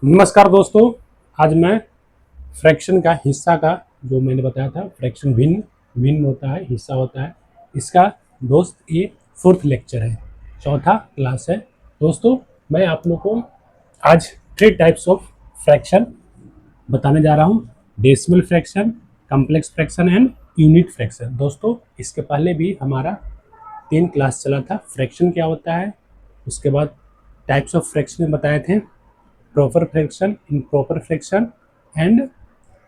नमस्कार दोस्तों। आज मैं फ्रैक्शन का हिस्सा का जो मैंने बताया था, फ्रैक्शन भिन्न भिन्न होता है, हिस्सा होता है, इसका दोस्त ये फोर्थ लेक्चर है, चौथा क्लास है। दोस्तों मैं आप लोग को आज 3 टाइप्स ऑफ फ्रैक्शन बताने जा रहा हूँ। Decimal fraction, complex fraction and unit fraction. दोस्तों इसके पहले भी हमारा 3 क्लास चला था, फ्रैक्शन क्या होता है, उसके बाद टाइप्स ऑफ फ्रैक्शन बताए थे, proper fraction, improper fraction and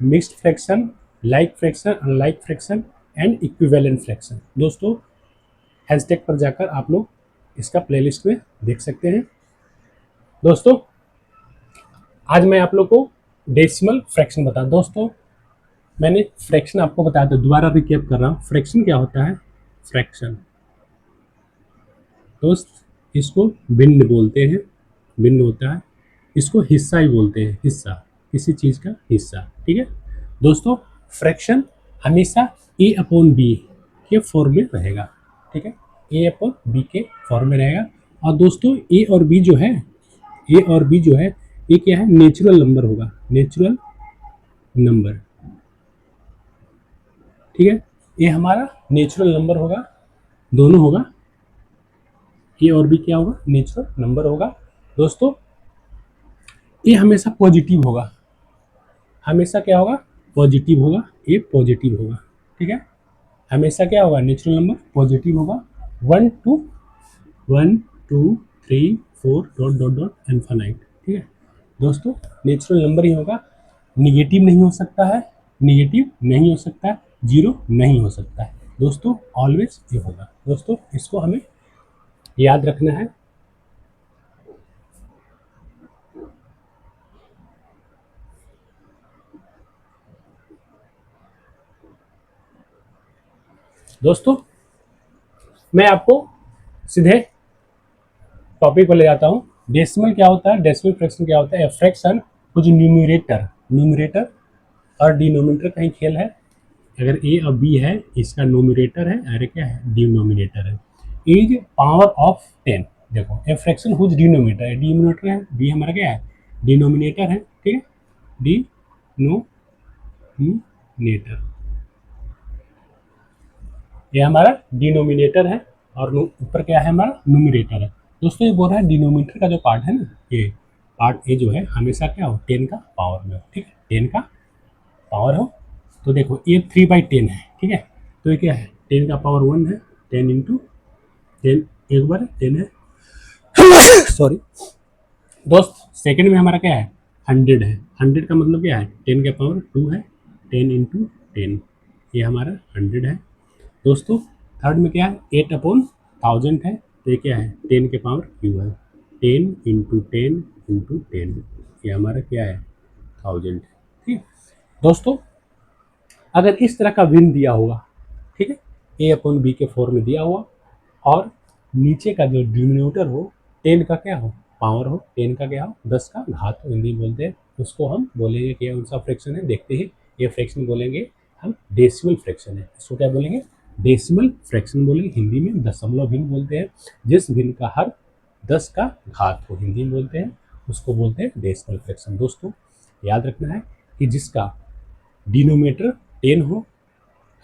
mixed fraction, like fraction, unlike fraction and equivalent fraction। दोस्तों हैशटैग पर जाकर आप लोग इसका प्लेलिस्ट में देख सकते हैं। दोस्तों आज मैं आप लोग को डेसिमल फ्रैक्शन बता। दोस्तों मैंने फ्रैक्शन आपको बताया था, दोबारा रिकैप कर रहा हूँ। फ्रैक्शन क्या होता है? फ्रैक्शन दोस्त इसको भिन्न बोलते हैं, भिन्न होता है। इसको हिस्सा ही बोलते हैं, हिस्सा, किसी चीज़ का हिस्सा। ठीक है दोस्तों, फ्रैक्शन हमेशा ए अपॉन बी के फॉर्म में रहेगा। ठीक है, ए अपॉन बी के फॉर्म में रहेगा। और दोस्तों ए और बी जो है, ए और बी जो है ये क्या है? नेचुरल नंबर होगा, नेचुरल नंबर। ठीक है, ये हमारा नेचुरल नंबर होगा, दोनों होगा। ए और बी क्या होगा? नेचुरल नंबर होगा। दोस्तों ये हमेशा पॉजिटिव होगा, हमेशा क्या होगा? पॉजिटिव होगा, ये पॉजिटिव होगा। ठीक है, हमेशा क्या होगा? नेचुरल नंबर पॉजिटिव होगा। 1 2 1 2 3 4 डॉट डॉट डॉट इनफाइनाइट। ठीक है दोस्तों, नेचुरल नंबर ही होगा, निगेटिव नहीं हो सकता है, निगेटिव नहीं हो सकता है, जीरो नहीं हो सकता है। दोस्तों ऑलवेज ये होगा। दोस्तों इसको हमें याद रखना है। दोस्तों मैं आपको सीधे टॉपिक पर ले जाता हूँ। डेसिमल क्या होता है? डेसिमल फ्रैक्शन क्या होता है? फ्रैक्शन कुछ न्यूमरेटर, न्यूमरेटर और डिनोमिनेटर का ही खेल है। अगर ए और बी है, इसका नोमिनेटर है, अरे क्या है? डिनोमिनेटर है। Is power of 10। देखो ए फ्रैक्शन हुज डिनोमिनेटर है, डिनोमिनेटर है, बी हमारा क्या है? डिनोमिनेटर है। ठीक है, डिनोमिनेटर ये हमारा डिनोमिनेटर है और ऊपर क्या है? हमारा न्यूमरेटर है। दोस्तों ये बोल रहा है डिनोमिनेटर का जो पार्ट है ना, ये पार्ट ए जो है हमेशा क्या हो? 10 का पावर में हो। ठीक है, 10 का पावर हो। तो देखो ये 3/10 है। ठीक है, तो ये क्या है? 10 का पावर 1 है, 10 इंटू 10 एक बार 10 है। सॉरी दोस्त, सेकंड में हमारा क्या है? 100 है। 100 का मतलब क्या है? 10 का पावर 2 है, 10 इंटू 10, ये हमारा 100 है। दोस्तों थर्ड में क्या है? 8 अपॉन 1000 है, तो ये क्या है? 10 के पावर क्यू है, 10 इंटू 10 इंटू 10, ये हमारा क्या है? 1000। ठीक है दोस्तों, अगर इस तरह का विन दिया होगा, ठीक है, ए अपॉन बी के फॉर्म में दिया हुआ, और नीचे का जो डिनोमिनेटर हो 10 का क्या हो? पावर हो, 10 का क्या हो? 10 का घात हो, हिंदी में बोलते हैं उसको। हम बोलेंगे कि कौन सा फ्रैक्शन है, देखते ही ये फ्रैक्शन बोलेंगे हम डेसिमल फ्रैक्शन है। इसको क्या बोलेंगे? डेसिमल फ्रैक्शन बोलेंगे। हिंदी में दशमलव भिन्न बोलते हैं, जिस भिन्न का हर 10 का घात हो, हिंदी में बोलते हैं, उसको बोलते हैं डेसिमल फ्रैक्शन। दोस्तों याद रखना है कि जिसका डिनोमिनेटर 10 हो,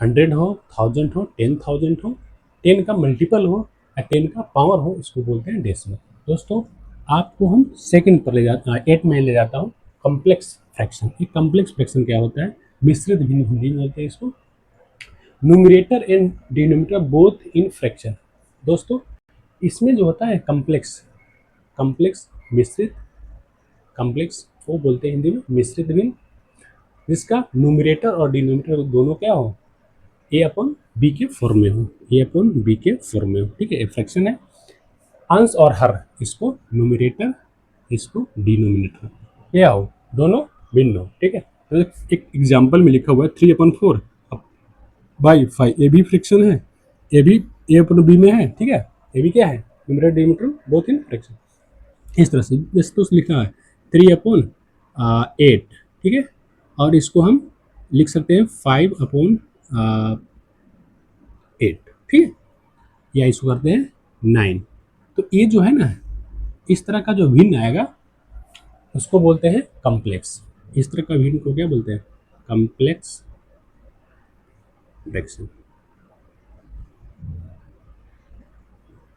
100 हो, 1000 हो, 10,000 हो, 10 का मल्टीपल हो या 10 का पावर हो, इसको बोलते हैं डेसिमल। दोस्तों आपको हम सेकंड पर ले जाता हूँ, 8 में ले जाता हूँ, कॉम्प्लेक्स फ्रैक्शन। ये कॉम्प्लेक्स फ्रैक्शन क्या होता है? मिश्रित भिन्न, हिंदी में बोलते हैं इसको। Numerator and denominator both in fraction. दोस्तों इसमें जो होता है कॉम्प्लेक्स, कॉम्प्लेक्स मिश्रित, कॉम्प्लेक्स वो बोलते हैं हिंदी में मिश्रित भिन्न, जिसका न्यूमरेटर और डिनोमिनेटर दोनों क्या हो? ए अपॉन बी के फॉर्म में हो, ए अपॉन बी के फॉर्म में हो। ठीक है, फ्रैक्शन है। अंश और हर, इसको न्यूमरेटर, इसको डिनोमिनेटर, क्या हो? दोनों भिन्न हो। ठीक है, तो एक एग्जाम्पल में लिखा हुआ है 3/4 बाई 5, ये भी फ्रैक्शन है, ये भी ए अपॉन बी में है। ठीक है, ये भी क्या है? Numerator denominator both in fraction. इस तरह से जैसे तो लिखा है 3/8। ठीक है, और इसको हम लिख सकते हैं 5/8। ठीक है, या इसको करते हैं 9। तो ये जो है ना, इस तरह का जो भिन्न आएगा, उसको बोलते हैं कम्प्लेक्स। इस तरह का भिन्न को क्या बोलते हैं? Complex fraction.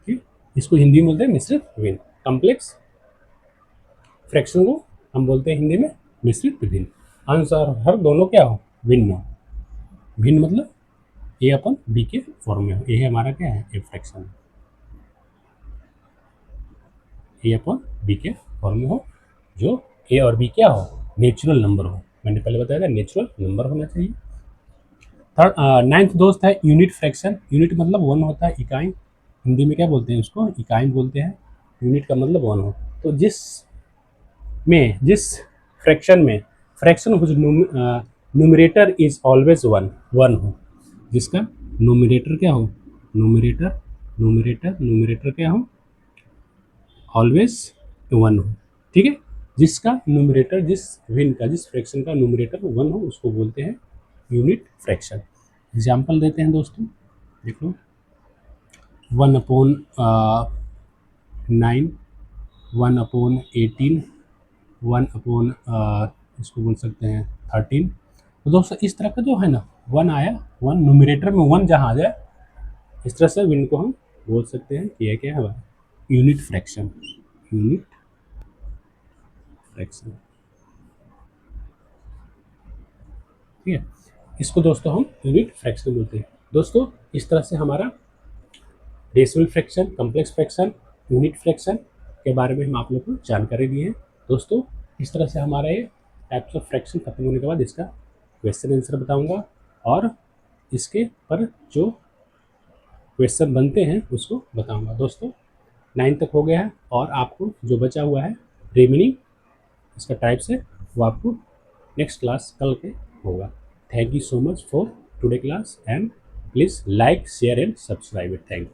ठीक, इसको हिंदी में बोलते हैं मिश्रित भिन्न। कम्प्लेक्स फ्रैक्शन को हम बोलते हैं हिंदी में मिश्रित भिन्न। आंसर हर दोनों क्या हो? भिन्न हो। भिन्न मतलब ए अपन बी के फॉर्म में हो। ए हमारा क्या है? A fraction. A upon b के फॉर्म में हो, जो ए और बी क्या हो? नेचुरल नंबर हो। मैंने पहले बताया था नेचुरल नंबर होना चाहिए। थर्ड नाइन्थ दोस्त है यूनिट फ्रैक्शन। यूनिट मतलब वन होता है, इकाई। हिंदी में क्या बोलते हैं उसको? इकाई बोलते हैं। यूनिट का मतलब वन हो। तो जिस फ्रैक्शन में fraction whose numerator is always one, one हो, जिसका न्यूमरेटर क्या हो? न्यूमरेटर क्या हो? ऑलवेज वन हो। ठीक है, जिसका न्यूमरेटर, जिस भिन्न का, जिस फ्रैक्शन का न्यूमरेटर वन हो, उसको बोलते हैं यूनिट फ्रैक्शन। एग्जाम्पल देते हैं दोस्तों, देख लो। 1/9, 1/18, 1/ इसको बोल सकते हैं 13। तो दोस्तों इस तरह का जो है ना, वन आया, वन न्यूमरेटर में वन जहाँ आ जाए, इस तरह से विन को हम बोल सकते हैं कि यह क्या है? Unit fraction. Unit fraction. ठीक है, इसको दोस्तों हम यूनिट फ्रैक्शन बोलते हैं। दोस्तों इस तरह से हमारा decimal fraction, complex fraction, unit fraction के बारे में हम आप लोग को जानकारी दी है। दोस्तों इस तरह से हमारा ये टाइप्स ऑफ फ्रैक्शन खत्म होने के बाद इसका क्वेश्चन आंसर बताऊंगा, और इसके पर जो क्वेश्चन बनते हैं उसको बताऊंगा। दोस्तों 9 तक हो गया है, और आपको जो बचा हुआ है रिमेनिंग इसका टाइप्स है, वो आपको नेक्स्ट क्लास कल के होगा। Thank you so much for today class, and please like, share and subscribe it. Thank you.